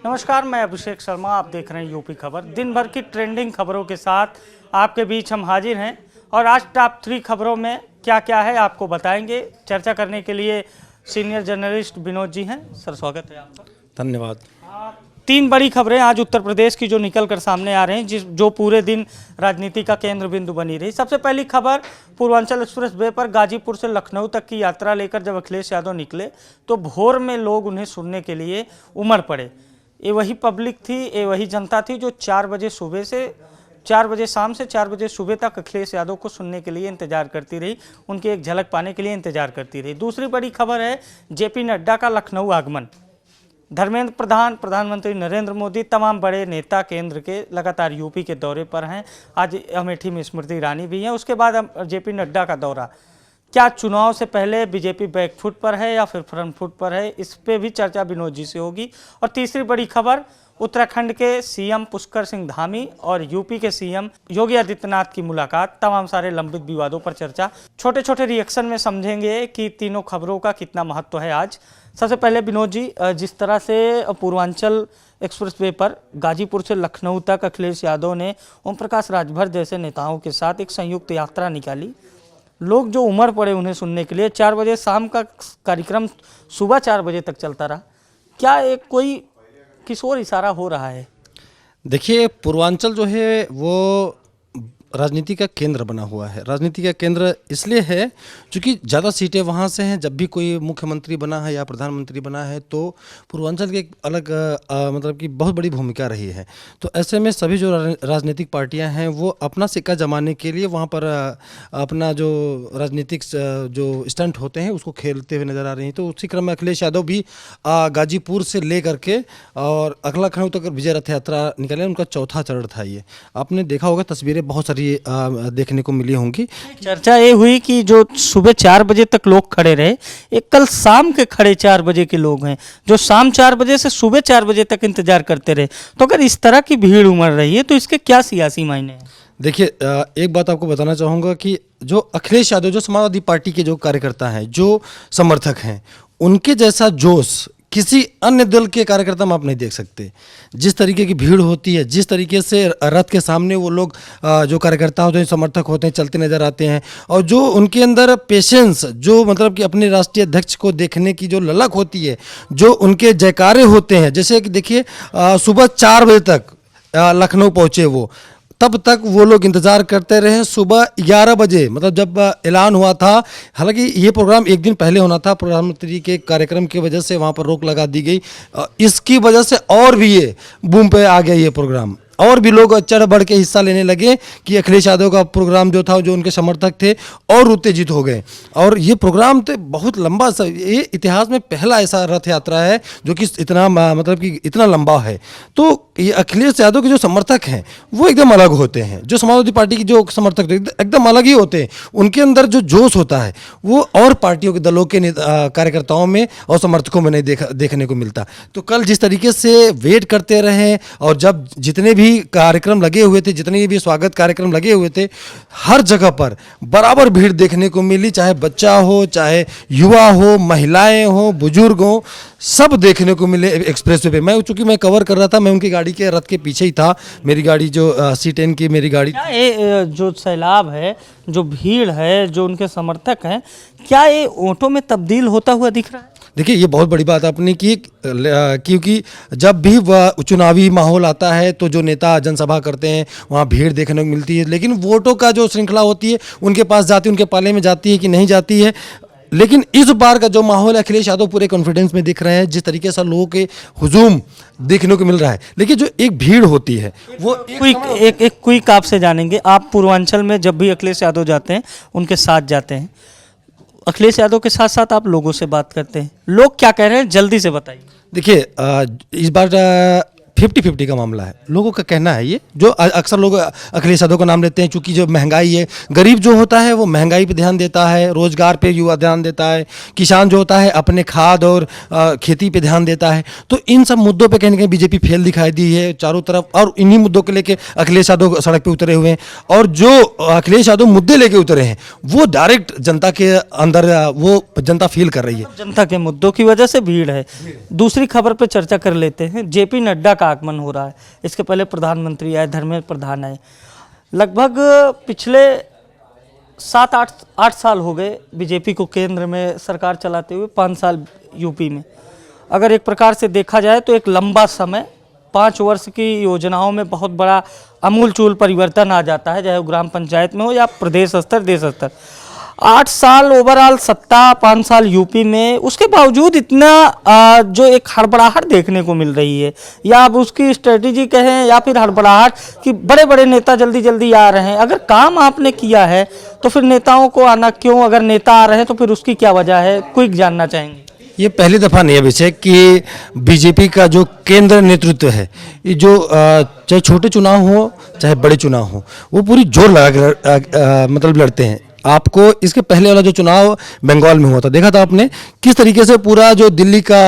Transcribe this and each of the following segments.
नमस्कार, मैं अभिषेक शर्मा। आप देख रहे हैं यूपी खबर। दिन भर की ट्रेंडिंग खबरों के साथ आपके बीच हम हाजिर हैं और आज टॉप 3 खबरों में क्या क्या है आपको बताएंगे। चर्चा करने के लिए सीनियर जर्नलिस्ट विनोद जी हैं। सर, स्वागत है आपका। धन्यवाद। 3 बड़ी खबरें आज उत्तर प्रदेश की जो निकल कर सामने आ रहे हैं, जो पूरे दिन राजनीति का केंद्र बिंदु बनी रही। सबसे पहली खबर, पूर्वांचल एक्सप्रेस वे पर गाजीपुर से लखनऊ तक की यात्रा लेकर जब अखिलेश यादव निकले तो भोर में लोग उन्हें सुनने के लिए उमड़ पड़े। ये वही पब्लिक थी, ये वही जनता थी जो 4 बजे शाम से 4 बजे सुबह तक अखिलेश यादव को सुनने के लिए इंतजार करती रही, उनकी एक झलक पाने के लिए इंतजार करती रही। दूसरी बड़ी खबर है जेपी नड्डा का लखनऊ आगमन। धर्मेंद्र प्रधान, प्रधानमंत्री नरेंद्र मोदी, तमाम बड़े नेता केंद्र के लगातार यूपी के दौरे पर हैं। आज अमेठी में स्मृति ईरानी भी हैं। उसके बाद जेपी नड्डा का दौरा, क्या चुनाव से पहले बीजेपी बैकफुट पर है या फिर फ्रंट फुट पर है, इस पे भी चर्चा विनोद जी से होगी। और तीसरी बड़ी खबर, उत्तराखंड के सीएम पुष्कर सिंह धामी और यूपी के सीएम योगी आदित्यनाथ की मुलाकात, तमाम सारे लंबित विवादों पर चर्चा। छोटे छोटे रिएक्शन में समझेंगे कि तीनों खबरों का कितना महत्व है आज। सबसे पहले विनोद जी, जिस तरह से पूर्वांचल एक्सप्रेस वे पर गाजीपुर से लखनऊ तक अखिलेश यादव ने ओम प्रकाश राजभर जैसे नेताओं के साथ एक संयुक्त यात्रा निकाली, लोग जो उमड़ पड़े उन्हें सुनने के लिए। 4 बजे शाम का कार्यक्रम सुबह 4 बजे तक चलता रहा। क्या एक कोई किस ओर इशारा हो रहा है? देखिए, पूर्वांचल जो है वो राजनीति का केंद्र बना हुआ है। राजनीति का केंद्र इसलिए है क्योंकि ज़्यादा सीटें वहाँ से हैं। जब भी कोई मुख्यमंत्री बना है या प्रधानमंत्री बना है तो पूर्वांचल की एक अलग मतलब कि बहुत बड़ी भूमिका रही है। तो ऐसे में सभी जो राजनीतिक पार्टियां हैं वो अपना सिक्का जमाने के लिए वहाँ पर अपना जो राजनीतिक जो स्टंट होते हैं उसको खेलते हुए नज़र आ रही हैं। तो उसी क्रम में अखिलेश यादव भी गाजीपुर से ले करके और अगला लखनऊ तक विजय रथ यात्रा निकाले। उनका चौथा चरण था ये। आपने देखा होगा, तस्वीरें बहुत सारी देखने को मिली होंगी। चर्चा ये हुई कि जो सुबह 4 बजे तक लोग खड़े रहे, एक कल शाम के खड़े 4 बजे के लोग हैं जो शाम 4 बजे से सुबह 4 बजे तक इंतजार करते रहे। तो अगर इस तरह की भीड़ उमड़ रही है तो इसके क्या सियासी मायने हैं? देखिए, एक बात आपको बताना चाहूँगा कि जो अखिलेश यादव, जो समाजवादी पार्टी के जो कार्यकर्ता हैं, जो समर्थक हैं, उनके जैसा जोश किसी अन्य दल के कार्यकर्ता में आप नहीं देख सकते। जिस तरीके की भीड़ होती है, जिस तरीके से रथ के सामने वो लोग जो कार्यकर्ता होते हैं, समर्थक होते हैं, चलते नज़र आते हैं, और जो उनके अंदर पेशेंस, जो मतलब कि अपने राष्ट्रीय अध्यक्ष को देखने की जो ललक होती है, जो उनके जयकारे होते हैं। जैसे कि देखिए, सुबह 4 बजे तक लखनऊ पहुँचे वो, तब तक वो लोग इंतज़ार करते रहे। सुबह 11 बजे मतलब जब ऐलान हुआ था, हालांकि ये प्रोग्राम एक दिन पहले होना था, प्रधानमंत्री के कार्यक्रम की वजह से वहाँ पर रोक लगा दी गई। इसकी वजह से और भी ये बूम पे आ गया ये प्रोग्राम, और भी लोग चढ़ बढ़ के हिस्सा लेने लगे कि अखिलेश यादव का प्रोग्राम जो था, जो उनके समर्थक थे, और उत्तेजित हो गए। और ये प्रोग्राम तो बहुत लंबा, ये इतिहास में पहला ऐसा रथ यात्रा है जो कि इतना मतलब कि इतना लंबा है। तो ये अखिलेश यादव के जो समर्थक हैं वो एकदम अलग होते हैं। जो समाजवादी पार्टी की जो समर्थक एकदम अलग ही होते हैं। उनके अंदर जो जोश होता है वो और पार्टियों के दलों के कार्यकर्ताओं में और समर्थकों में नहीं देखने को मिलता। तो कल जिस तरीके से वेट करते रहे, और जब जितने भी कार्यक्रम लगे हुए थे, जितने भी स्वागत कार्यक्रम लगे हुए थे, हर जगह पर बराबर भीड़ देखने को मिली। चाहे बच्चा हो, चाहे युवा हो, महिलाएं हो, बुजुर्ग हो, सब देखने को मिले एक्सप्रेस वे पे। मैं चूंकि मैं कवर कर रहा था, मैं उनकी गाड़ी के रथ के पीछे ही था। मेरी गाड़ी जो C10 की मेरी गाड़ी। क्या ये जो सैलाब है, जो भीड़ है, जो उनके समर्थक हैं, क्या ये वोटों में तब्दील होता हुआ दिख रहा है? देखिए, ये बहुत बड़ी बात आपने की, क्योंकि जब भी वह चुनावी माहौल आता है तो जो नेता जनसभा करते हैं वहाँ भीड़ देखने को मिलती है, लेकिन वोटों का जो श्रृंखला होती है उनके पास जाती है, उनके पाले में जाती है कि नहीं जाती है। लेकिन इस बार का जो माहौल है, अखिलेश यादव पूरे कॉन्फिडेंस में दिख रहे हैं। जिस तरीके से लोगों के हुजूम देखने को मिल रहा है, लेकिन जो एक भीड़ होती है वो एक क्विक आपसे जानेंगे। आप पूर्वांचल में जब भी अखिलेश यादव जाते हैं उनके साथ जाते हैं, अखिलेश यादव के साथ साथ आप लोगों से बात करते हैं, लोग क्या कह रहे हैं जल्दी से बताइए। देखिए, इस बार 50-50 का मामला है, लोगों का कहना है ये। जो अक्सर लोग अखिलेश यादव का नाम लेते हैं, चूंकि जो महंगाई है, गरीब जो होता है वो महंगाई पे ध्यान देता है, रोजगार पे युवा ध्यान देता है, किसान जो होता है अपने खाद और खेती पे ध्यान देता है। तो इन सब मुद्दों पे कहीं ना कहीं बीजेपी फेल दिखाई दी है चारों तरफ, और इन्हीं मुद्दों को लेके अखिलेश यादव सड़क पे उतरे हुए हैं। और जो अखिलेश यादव मुद्दे लेके उतरे हैं वो डायरेक्ट जनता के अंदर वो जनता फील कर रही है। जनता के मुद्दों की वजह से भीड़ है। दूसरी खबर पे चर्चा कर लेते हैं। जेपी नड्डा का आगमन हो रहा है। इसके पहले प्रधानमंत्री आए, धर्मेंद्र प्रधान आए। लगभग पिछले 7-8 साल हो गए बीजेपी को केंद्र में सरकार चलाते हुए, 5 साल यूपी में। अगर एक प्रकार से देखा जाए तो एक लंबा समय, 5 वर्ष की योजनाओं में बहुत बड़ा आमूलचूल परिवर्तन आ जाता है, चाहे वो ग्राम पंचायत में हो या प्रदेश स्तर, देश स्तर। 8 साल ओवरऑल सत्ता, 5 साल यूपी में, उसके बावजूद इतना जो एक हड़बड़ाहट देखने को मिल रही है, या आप उसकी स्ट्रेटेजी कहें या फिर हड़बड़ाहट कि बड़े बड़े नेता जल्दी जल्दी आ रहे हैं। अगर काम आपने किया है तो फिर नेताओं को आना क्यों? अगर नेता आ रहे हैं तो फिर उसकी क्या वजह है? क्विक जानना चाहेंगे। ये पहली दफा नहीं है अभिषेक कि बीजेपी का जो केंद्र नेतृत्व है, ये जो चाहे छोटे चुनाव हो चाहे बड़े चुनाव हो, वो पूरी जोर लगा कर मतलब लड़ते हैं। आपको इसके पहले वाला जो चुनाव बंगाल में हुआ था, देखा था आपने किस तरीके से पूरा जो दिल्ली का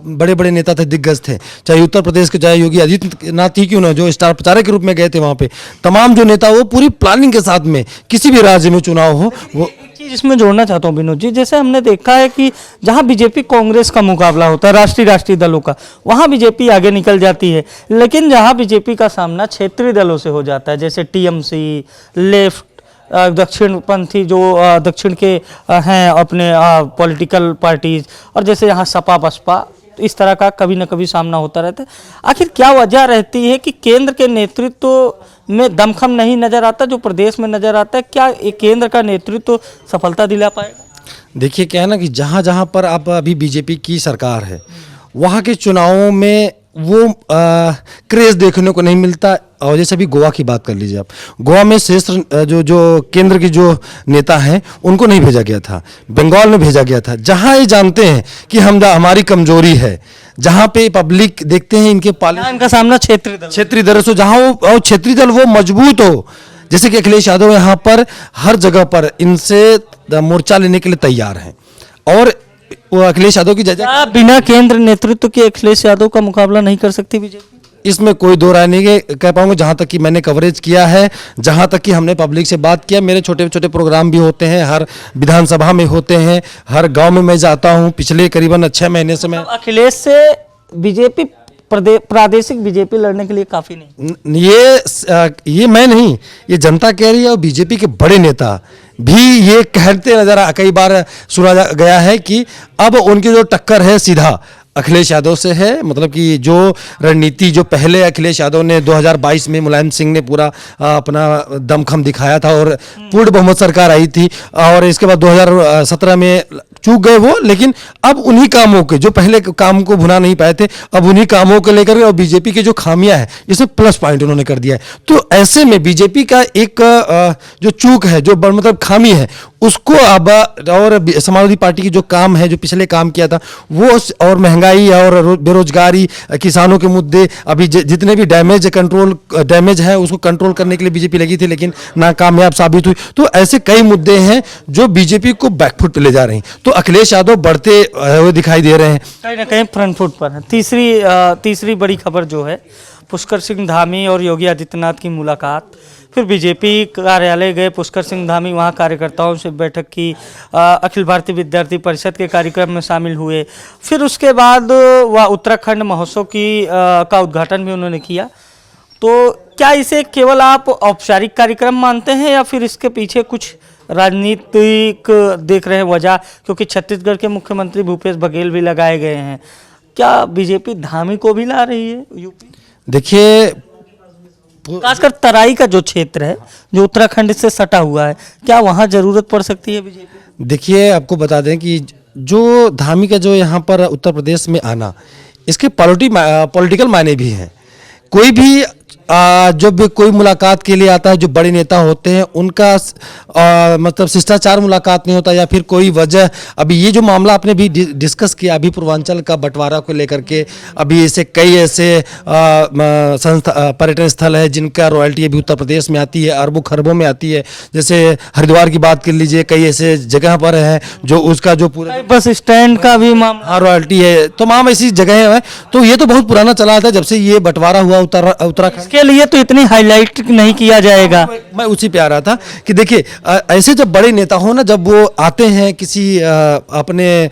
बड़े बड़े नेता थे, दिग्गज थे, चाहे उत्तर प्रदेश के, चाहे योगी आदित्यनाथ ही क्यों ना, जो स्टार प्रचारक के रूप में गए थे वहाँ पे, तमाम जो नेता वो पूरी प्लानिंग के साथ में किसी भी राज्य में चुनाव हो वो। चीज इसमें जोड़ना चाहता हूँ विनोद जी, जैसे हमने देखा है कि जहां बीजेपी कांग्रेस का मुकाबला होता है, राष्ट्रीय दलों का, वहां बीजेपी आगे निकल जाती है। लेकिन जहां बीजेपी का सामना क्षेत्रीय दलों से हो जाता है, जैसे टीएमसी, लेफ्ट, दक्षिणपंथी जो दक्षिण के हैं अपने पॉलिटिकल पार्टीज, और जैसे यहाँ सपा बसपा, इस तरह का कभी न कभी सामना होता रहता है। आखिर क्या वजह रहती है कि केंद्र के नेतृत्व में दमखम नहीं नजर आता जो प्रदेश में नजर आता है? क्या केंद्र का नेतृत्व सफलता दिला पाएगा? देखिए क्या है ना कि जहाँ जहाँ पर आप अभी बीजेपी की सरकार है, वहाँ के चुनावों में वो क्रेज देखने को नहीं मिलता। और जैसे अभी गोवा की बात कर लीजिए आप, गोवा में शेष जो केंद्र के जो नेता हैं उनको नहीं भेजा गया था, बंगाल में भेजा गया था, जहां ये जानते हैं कि हमारी कमजोरी है, जहां पे पब्लिक देखते हैं इनके इनका सामना क्षेत्रीय दल से, जहां वो क्षेत्रीय दल वो मजबूत हो, जैसे कि अखिलेश यादव यहाँ पर हर जगह पर इनसे मोर्चा लेने के लिए तैयार हैं। और वो अखिलेश यादव की जगह बिना केंद्र नेतृत्व के अखिलेश यादव का मुकाबला नहीं कर सकती बीजेपी? इसमें कोई दो राय नहीं है, कह पाऊंगा। जहां तक कि मैंने कवरेज किया है, जहां तक कि हमने पब्लिक से बात किया, मेरे छोटे छोटे प्रोग्राम भी होते हैं, हर विधानसभा में होते हैं, हर गांव में मैं जाता हूं। पिछले करीबन 6 महीने से मैं अखिलेश से बीजेपी प्रादेशिक बीजेपी लड़ने के लिए काफी नहीं, ये मैं नहीं, ये जनता कह रही है। और बीजेपी के बड़े नेता भी ये कहते नजर कई बार सुना गया है कि अब उनकी जो टक्कर है सीधा अखिलेश यादव से है। मतलब कि जो रणनीति जो पहले अखिलेश यादव ने 2022 में मुलायम सिंह ने पूरा अपना दमखम दिखाया था और पूर्ण बहुमत सरकार आई थी, और इसके बाद 2017 में चूक गए वो, लेकिन अब उन्हीं कामों के जो पहले काम को भुना नहीं पाए थे, अब उन्हीं कामों को लेकर, और बीजेपी की जो खामियां है इसमें प्लस पॉइंट उन्होंने कर दिया है। तो ऐसे में बीजेपी का एक जो चूक है, जो मतलब खामी है, उसको अब और समाजवादी पार्टी की जो काम है, जो पिछले काम किया था वो, और महंगाई और बेरोजगारी, किसानों के मुद्दे, अभी जितने भी डैमेज है उसको कंट्रोल करने के लिए बीजेपी लगी थी लेकिन नाकामयाब साबित हुई। तो ऐसे कई मुद्दे हैं जो बीजेपी को बैकफुट पे ले जा रहे हैं। तो अखिलेश यादव बढ़ते हुए दिखाई दे रहे हैं, कहीं ना कहीं फ्रंट फुट पर है। तीसरी बड़ी खबर जो है, पुष्कर सिंह धामी और योगी आदित्यनाथ की मुलाकात। फिर बीजेपी कार्यालय गए पुष्कर सिंह धामी, वहाँ कार्यकर्ताओं से बैठक की, अखिल भारतीय विद्यार्थी परिषद के कार्यक्रम में शामिल हुए। फिर उसके बाद वह उत्तराखंड महोत्सव का उद्घाटन भी उन्होंने किया। तो क्या इसे केवल आप औपचारिक कार्यक्रम मानते हैं या फिर इसके पीछे कुछ राजनीतिक देख रहे हैं वजह? क्योंकि छत्तीसगढ़ के मुख्यमंत्री भूपेश बघेल भी लगाए गए हैं। क्या बीजेपी धामी को भी ला रही है यूपी? देखिए खासकर तराई का जो क्षेत्र है, जो उत्तराखंड से सटा हुआ है, क्या वहाँ जरूरत पड़ सकती है बीजेपी? देखिए आपको बता दें कि जो धामी का जो यहाँ पर उत्तर प्रदेश में आना, इसके पॉलिटिकल मायने भी हैं। कोई भी जब कोई मुलाकात के लिए आता है, जो बड़े नेता होते हैं उनका मतलब शिष्टाचार मुलाकात नहीं होता, या फिर कोई वजह। अभी ये जो मामला आपने भी डिस्कस किया अभी पूर्वांचल का बंटवारा को लेकर के, अभी ऐसे कई ऐसे पर्यटन स्थल है जिनका रॉयल्टी अभी उत्तर प्रदेश में आती है, अरबों खरबों में आती है। जैसे हरिद्वार की बात कर लीजिए, कई ऐसे जगह पर है जो उसका जो पूरा बस स्टैंड का भी मामला, हाँ रॉयल्टी है, तमाम ऐसी जगह है। तो ये तो बहुत पुराना चला था जब से ये बंटवारा हुआ उत्तराखंड। इसके लिए तो इतनी हाईलाइट नहीं किया जाएगा। मैं उसी पे आ रहा था कि देखिए ऐसे जब बड़े नेता हो ना, जब वो आते हैं किसी अपने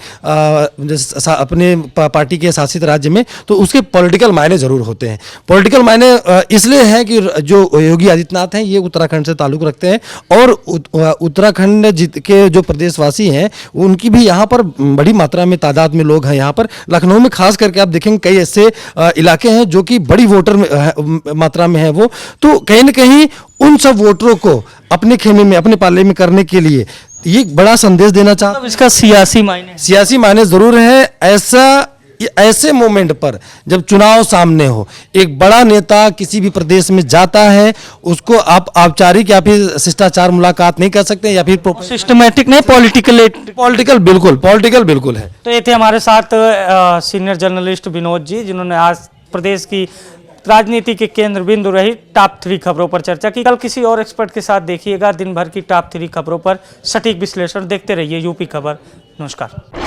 पार्टी के शासित राज्य में, तो उसके पॉलिटिकल मायने जरूर होते हैं। पॉलिटिकल मायने इसलिए हैं कि जो योगी आदित्यनाथ हैं ये उत्तराखंड से ताल्लुक रखते हैं, और उत्तराखंड के जो प्रदेशवासी हैं उनकी भी यहाँ पर बड़ी मात्रा में तादाद में लोग हैं। यहाँ पर लखनऊ में खास करके आप देखेंगे कई ऐसे इलाके हैं जो कि बड़ी वोटर मात्रा में है वो, तो कहीं ना कहीं उन सब वोटरों को अपने खेमे में, अपने पाले में करने के लिए ये एक बड़ा संदेश देना चाहता मतलब इसका सियासी मायने जरूर है। ऐसे मोमेंट पर जब चुनाव सामने हो, एक बड़ा नेता किसी भी प्रदेश में जाता है, उसको आप औपचारिक या फिर शिष्टाचार मुलाकात नहीं कर सकते, या फिर सिस्टमेटिक नहीं, पॉलिटिकल बिल्कुल है। तो ये थे हमारे साथ सीनियर जर्नलिस्ट विनोद जी, जिन्होंने आज प्रदेश की राजनीति के केंद्र बिंदु रही टॉप 3 खबरों पर चर्चा की। कल किसी और एक्सपर्ट के साथ देखिएगा दिन भर की टॉप 3 खबरों पर सटीक विश्लेषण। देखते रहिए यूपी खबर। नमस्कार।